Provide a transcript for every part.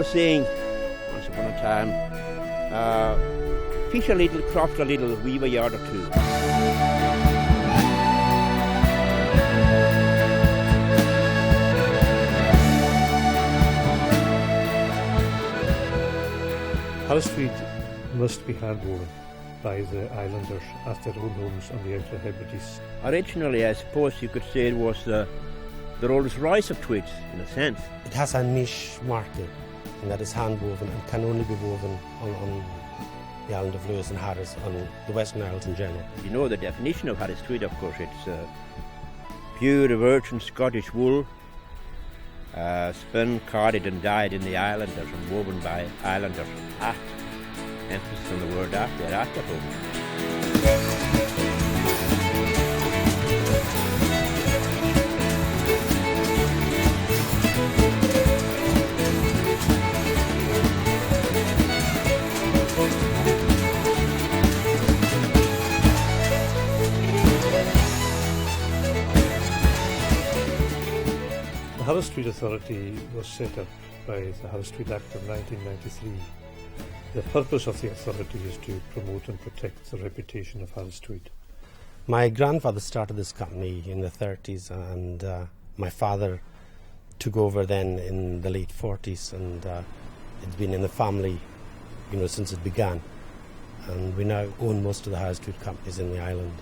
was saying once upon a time, fish a little, croft a little, weave a yard or two. Harris Tweed must be handwoven by the islanders at their own homes on the Outer Hebrides. Originally, I suppose you could say it was the Rolls Royce of tweeds, in a sense. It has a niche market in that it's hand-woven and can only be woven on the island of Lewis and Harris, on the Western Isles in general. You know the definition of Harris Tweed, of course. It's pure virgin Scottish wool, spun, carded and dyed in the islanders and woven by islanders at, emphasis on the word at, they're at the home. The Harris Tweed Authority was set up by the Harris Tweed Act of 1993. The purpose of the authority is to promote and protect the reputation of Harris Tweed. My grandfather started this company in the 30s, and my father took over then in the late 40s, and it's been in the family, since it began. And we now own most of the Harris Tweed companies in the island.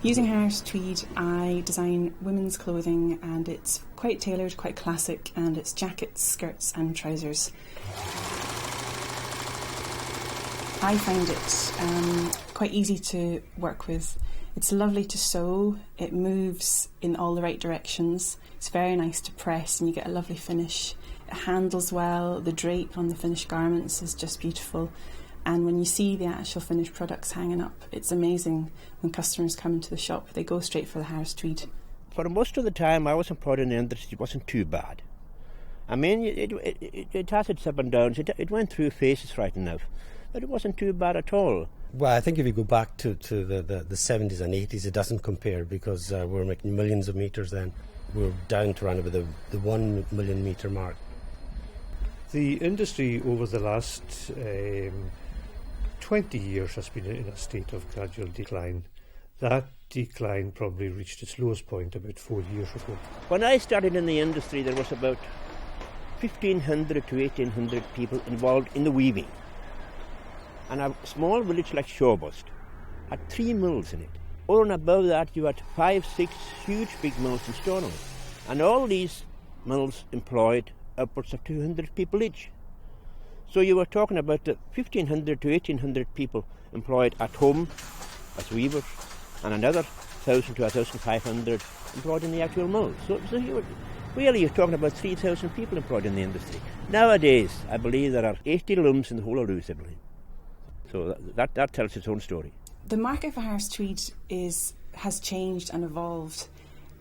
Using Harris Tweed, I design women's clothing, and it's quite tailored, quite classic, and it's jackets, skirts and trousers. I find it quite easy to work with. It's lovely to sew, it moves in all the right directions, it's very nice to press and you get a lovely finish. It handles well, the drape on the finished garments is just beautiful. And when you see the actual finished products hanging up, it's amazing. When customers come into the shop, they go straight for the Harris Tweed. For most of the time I was employed in the industry, it wasn't too bad. I mean, it has its up and downs. It went through phases right enough, but it wasn't too bad at all. Well, I think if you go back to the 70s and 80s, it doesn't compare, because we were making millions of meters then. We were down to around about the 1 million metre mark. The industry over the last 20 years has been in a state of gradual decline. That decline probably reached its lowest point about 4 years ago. When I started in the industry, there was about 1,500 to 1,800 people involved in the weaving. And a small village like Shawbust had 3 mills in it. Over and above that, you had 5, 6 huge big mills in Stoneham. And all these mills employed upwards of 200 people each. So you were talking about the 1,500 to 1,800 people employed at home as weavers, and another 1,000 to 1,500 employed in the actual mills. So you're talking about 3,000 people employed in the industry. Nowadays, I believe there are 80 looms in the whole of Lewis. So that tells its own story. The market for Harris Tweed has changed and evolved.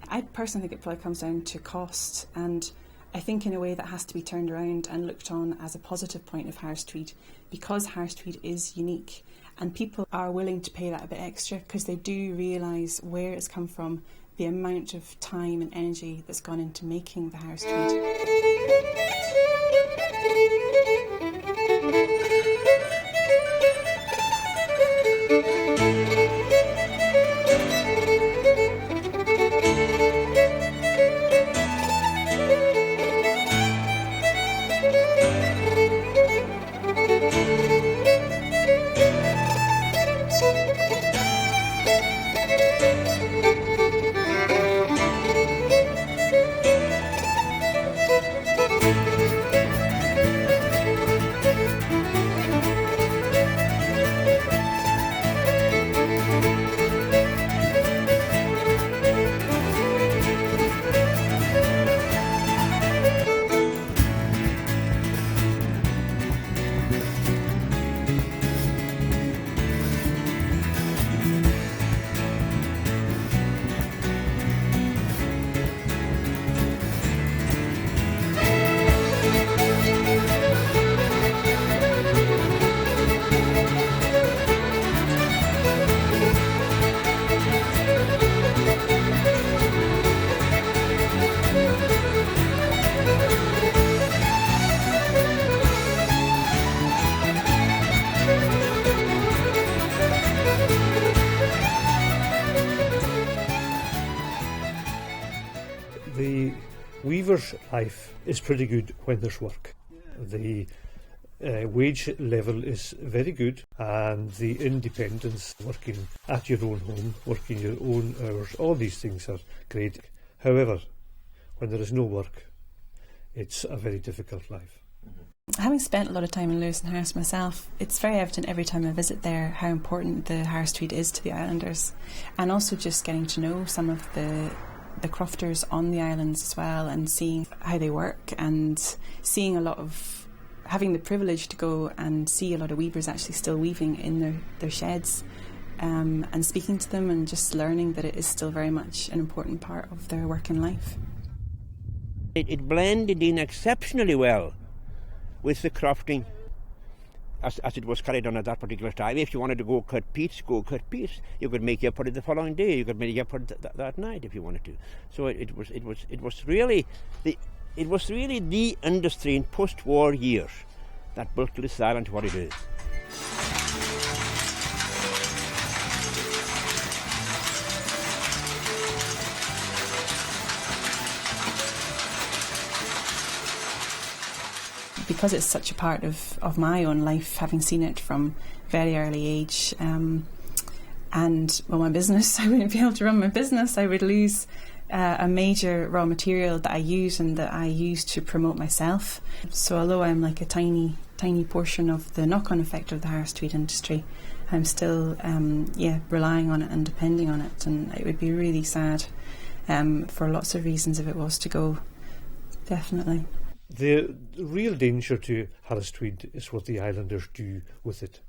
I personally think it probably comes down to cost, and I think in a way that has to be turned around and looked on as a positive point of Harris Tweed, because Harris Tweed is unique and people are willing to pay that a bit extra because they do realise where it's come from, the amount of time and energy that's gone into making the Harris Tweed. weaver's life is pretty good when there's work. The wage level is very good, and the independence, working at your own home, working your own hours, all these things are great. However, when there is no work, it's a very difficult life. Having spent a lot of time in Lewis and Harris myself, it's very evident every time I visit there how important the Harris Tweed is to the islanders, and also just getting to know some of the crofters on the islands as well, and seeing how they work, and seeing having the privilege to go and see a lot of weavers actually still weaving in their sheds, and speaking to them and just learning that it is still very much an important part of their working life. It blended in exceptionally well with the crafting as it was carried on at that particular time. If you wanted to go cut peats, go cut peats. You could make your putty the following day. You could make your putty that night if you wanted to. So it was really the industry in post-war years that built this island to what it is. Because it's such a part of my own life, having seen it from very early age, and my business, I wouldn't be able to run my business. I would lose a major raw material that I use and that I use to promote myself. So although I'm like a tiny portion of the knock-on effect of the Harris Tweed industry, I'm still relying on it and depending on it, and it would be really sad for lots of reasons if it was to go, definitely. The real danger to Harris Tweed is what the islanders do with it.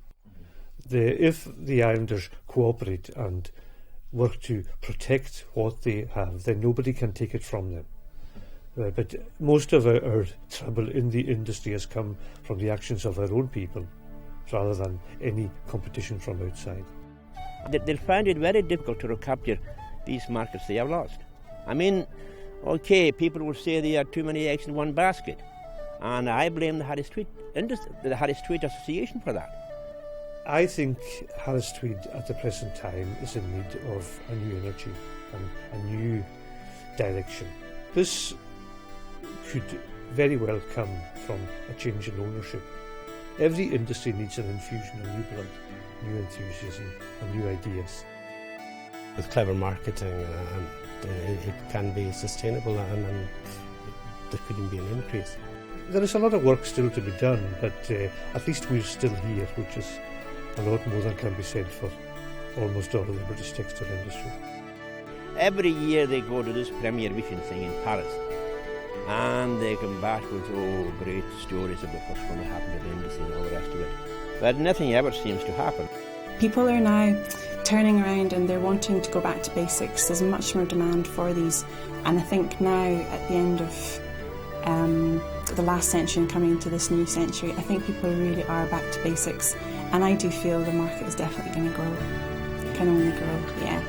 If the islanders cooperate and work to protect what they have, then nobody can take it from them. But most of our trouble in the industry has come from the actions of our own people, rather than any competition from outside. They'll find it very difficult to recapture these markets they have lost. I mean, okay, people will say there are too many eggs in one basket, and I blame the Harris Tweed Industry, the Harris Tweed Association for that. I think Harris Tweed at the present time is in need of a new energy and a new direction. This could very well come from a change in ownership. Every industry needs an infusion of new blood, new enthusiasm and new ideas. With clever marketing, it can be sustainable, and there couldn't be an increase. There is a lot of work still to be done, but at least we're still here, which is a lot more than can be said for almost all of the British textile industry. Every year they go to this Premier Vision thing in Paris, and they come back with great stories about what's going to happen to the industry and all the rest of it. But nothing ever seems to happen. People are now turning around and they're wanting to go back to basics. There's much more demand for these, and I think now at the end of the last century and coming into this new century, I think people really are back to basics, and I do feel the market is definitely going to grow. It can only grow, yeah.